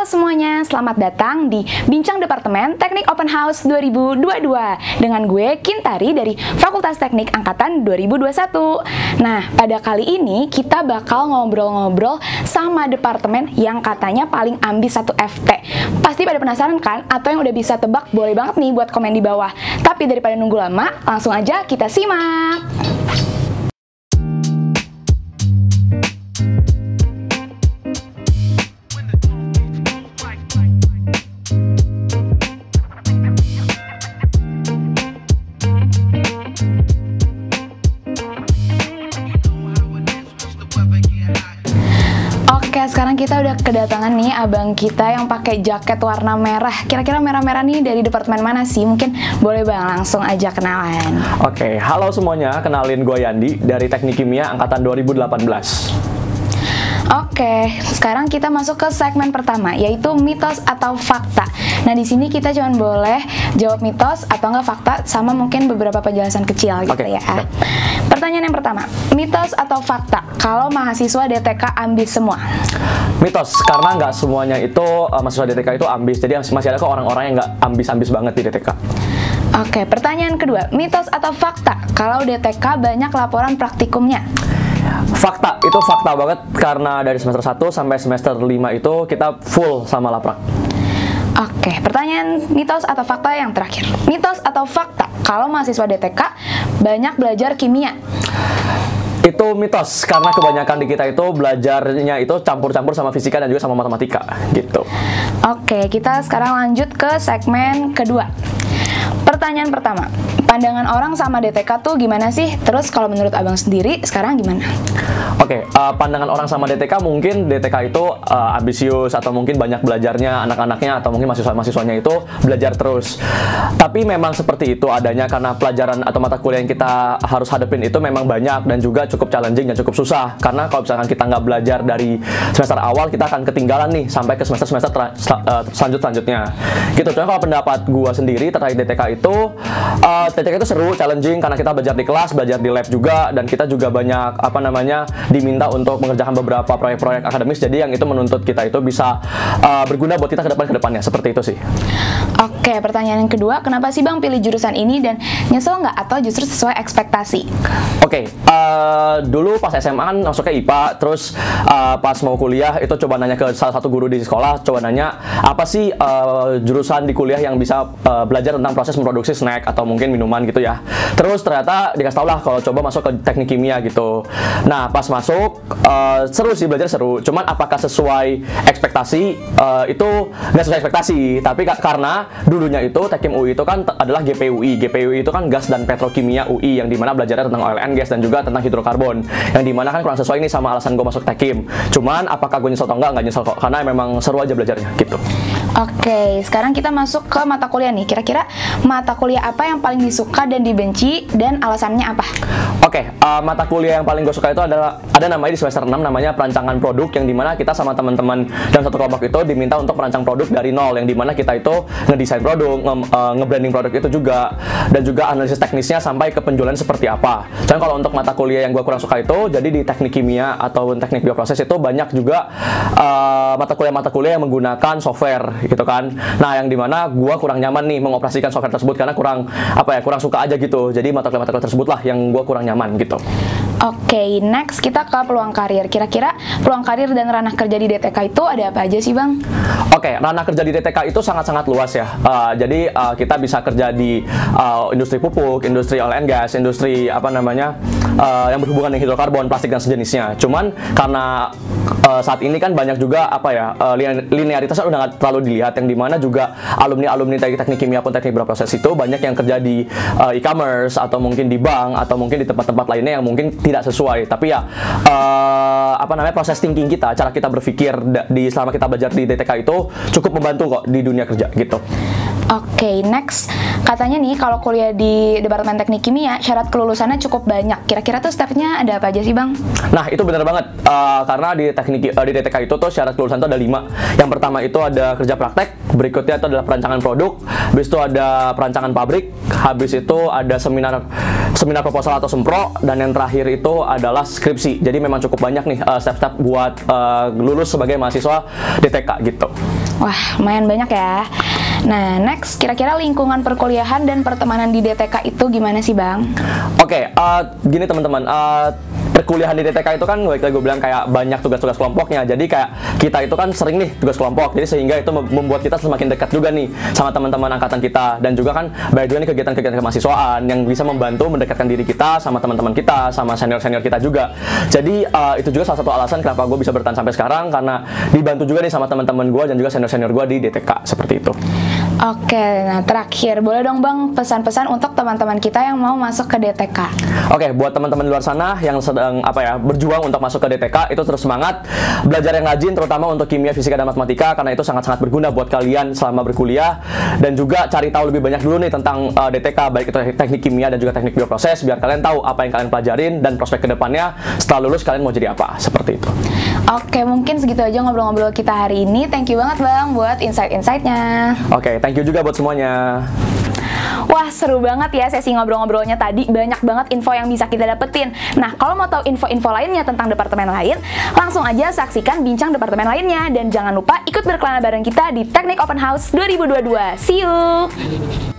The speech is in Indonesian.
semuanya, selamat datang di Bincang Departemen Teknik Open House 2022 dengan gue Kintari dari Fakultas Teknik Angkatan 2021. Nah, pada kali ini kita bakal ngobrol-ngobrol sama departemen yang katanya paling ambis satu FT. Pasti pada penasaran kan? Atau yang udah bisa tebak, boleh banget nih buat komen di bawah. Tapi daripada nunggu lama, langsung aja kita simak. Oke, sekarang kita udah kedatangan nih abang kita yang pakai jaket warna merah. Kira-kira merah-merah nih dari departemen mana sih? Mungkin boleh bang, langsung aja kenalan. Oke, halo semuanya, kenalin gue Yandi dari Teknik Kimia Angkatan 2018. Oke, sekarang kita masuk ke segmen pertama, yaitu mitos atau fakta. Nah, di sini kita cuma boleh jawab mitos atau enggak fakta, sama mungkin beberapa penjelasan kecil gitu ya. Siap. Pertanyaan yang pertama, mitos atau fakta kalau mahasiswa DTK ambis semua? Mitos, karena nggak semuanya itu mahasiswa DTK itu ambis, jadi masih ada kok orang-orang yang nggak ambis-ambis banget di DTK. Oke, pertanyaan kedua, mitos atau fakta kalau DTK banyak laporan praktikumnya? Fakta, itu fakta banget karena dari semester 1 sampai semester 5 itu kita full sama laprak. Oke, pertanyaan mitos atau fakta yang terakhir. Mitos atau fakta kalau mahasiswa DTK banyak belajar kimia? Itu mitos, karena kebanyakan di kita itu belajarnya itu campur-campur sama fisika dan juga sama matematika, gitu. Oke, kita sekarang lanjut ke segmen kedua. Pertanyaan pertama, pandangan orang sama DTK tuh gimana sih? Terus kalau menurut abang sendiri, sekarang gimana? Oke, pandangan orang sama DTK mungkin DTK itu ambisius atau mungkin banyak belajarnya anak-anaknya atau mungkin mahasiswa-mahasiswanya itu belajar terus. Tapi memang seperti itu adanya karena pelajaran atau mata kuliah yang kita harus hadapin itu memang banyak dan juga cukup challenging dan cukup susah. Karena kalau misalkan kita nggak belajar dari semester awal, kita akan ketinggalan nih sampai ke semester-semester selanjutnya. Gitu. Cuma kalau pendapat gua sendiri terkait DTK itu seru, challenging karena kita belajar di kelas, belajar di lab juga, dan kita juga banyak diminta untuk mengerjakan beberapa proyek-proyek akademis, jadi yang itu menuntut kita itu bisa berguna buat kita ke depannya, seperti itu sih. Oke, pertanyaan yang kedua, kenapa sih bang pilih jurusan ini dan nyesel nggak atau justru sesuai ekspektasi? Oke, dulu pas SMA kan masuknya IPA, terus pas mau kuliah itu coba nanya ke salah satu guru di sekolah, coba nanya apa sih jurusan di kuliah yang bisa belajar tentang proses memproduksi snack atau mungkin minuman gitu ya. Terus ternyata dikasih tau lah kalau coba masuk ke teknik kimia gitu. Nah, pas masuk seru sih, belajar seru. Cuman apakah sesuai ekspektasi? Itu nggak sesuai ekspektasi. Tapi karena dulunya itu Tekkim UI itu kan adalah GPUI. GPUI itu kan gas dan petrokimia UI, yang dimana belajarnya tentang oil and gas dan juga tentang hidrokarbon. Yang dimana kan kurang sesuai nih sama alasan gue masuk Tekkim. Cuman apakah gue nyesel atau enggak nyesel kok. Karena memang seru aja belajarnya gitu. Oke, sekarang kita masuk ke mata kuliah nih. Kira-kira mata kuliah apa yang paling disuka dan dibenci dan alasannya apa? Oke, mata kuliah yang paling gue suka itu adalah ada namanya di semester 6 namanya perancangan produk, yang dimana kita sama teman-teman dalam satu kelompok itu diminta untuk merancang produk dari nol, yang dimana kita itu ngedesain produk, nge-branding produk itu juga, dan juga analisis teknisnya sampai ke penjualan seperti apa. Soalnya kalau untuk mata kuliah yang gue kurang suka itu, jadi di teknik kimia atau teknik bioproses itu banyak juga mata kuliah yang menggunakan software gitu kan. Nah, yang dimana gue kurang nyaman nih mengoperasikan software tersebut karena kurang suka aja gitu. Jadi mata kuliah tersebut lah yang gue kurang nyaman gitu. Oke, next kita ke peluang karir. Kira-kira peluang karir dan ranah kerja di DTK itu ada apa aja sih bang? Oke, ranah kerja di DTK itu sangat-sangat luas ya. Jadi kita bisa kerja di industri pupuk, industri oil and gas, industri yang berhubungan dengan hidrokarbon, plastik dan sejenisnya. Cuman karena saat ini kan banyak juga linearitasnya udah nggak terlalu dilihat, yang dimana juga alumni teknik kimia pun teknik bioproses itu banyak yang kerja di e-commerce atau mungkin di bank atau mungkin di tempat-tempat lainnya yang mungkin tidak sesuai. Tapi ya proses thinking kita, cara kita berpikir selama kita belajar di DTK itu cukup membantu kok di dunia kerja gitu. Oke, next. Katanya nih kalau kuliah di Departemen Teknik Kimia, syarat kelulusannya cukup banyak. Kira-kira tuh stepnya ada apa aja sih, Bang? Nah, itu benar banget. Karena di DTK itu tuh syarat kelulusan itu ada 5. Yang pertama itu ada kerja praktek, berikutnya itu adalah perancangan produk, habis itu ada perancangan pabrik, habis itu ada seminar proposal atau sempro, dan yang terakhir itu adalah skripsi. Jadi memang cukup banyak nih step-step buat lulus sebagai mahasiswa DTK gitu. Wah, lumayan banyak ya. Nah, next, kira-kira lingkungan perkuliahan dan pertemanan di DTK itu gimana sih, Bang? Oke, gini teman-teman, perkuliahan di DTK itu kan gue bilang kayak banyak tugas-tugas kelompoknya. Jadi kayak kita itu kan sering nih tugas kelompok. Jadi sehingga itu membuat kita semakin dekat juga nih sama teman-teman angkatan kita, dan juga kan banyak juga nih kegiatan-kegiatan kemahasiswaan yang bisa membantu mendekatkan diri kita sama teman-teman kita, sama senior-senior kita juga. Jadi itu juga salah satu alasan kenapa gue bisa bertahan sampai sekarang, karena dibantu juga nih sama teman-teman gue dan juga senior-senior gue di DTK seperti itu. Oke, nah terakhir, boleh dong Bang pesan-pesan untuk teman-teman kita yang mau masuk ke DTK? Oke, buat teman-teman di luar sana yang sedang berjuang untuk masuk ke DTK, itu terus semangat, belajar yang rajin, terutama untuk kimia, fisika, dan matematika, karena itu sangat-sangat berguna buat kalian selama berkuliah, dan juga cari tahu lebih banyak dulu nih tentang DTK, baik itu teknik kimia dan juga teknik bioproses, biar kalian tahu apa yang kalian pelajarin dan prospek kedepannya setelah lulus kalian mau jadi apa, seperti itu. Oke, mungkin segitu aja ngobrol-ngobrol kita hari ini. Thank you banget Bang buat insight-insightnya. Oke, thank you juga buat semuanya. Wah, seru banget ya sesi ngobrol-ngobrolnya tadi. Banyak banget info yang bisa kita dapetin. Nah, kalau mau tahu info-info lainnya tentang departemen lain, langsung aja saksikan bincang departemen lainnya. Dan jangan lupa ikut berkelana bareng kita di Teknik Open House 2022. See you!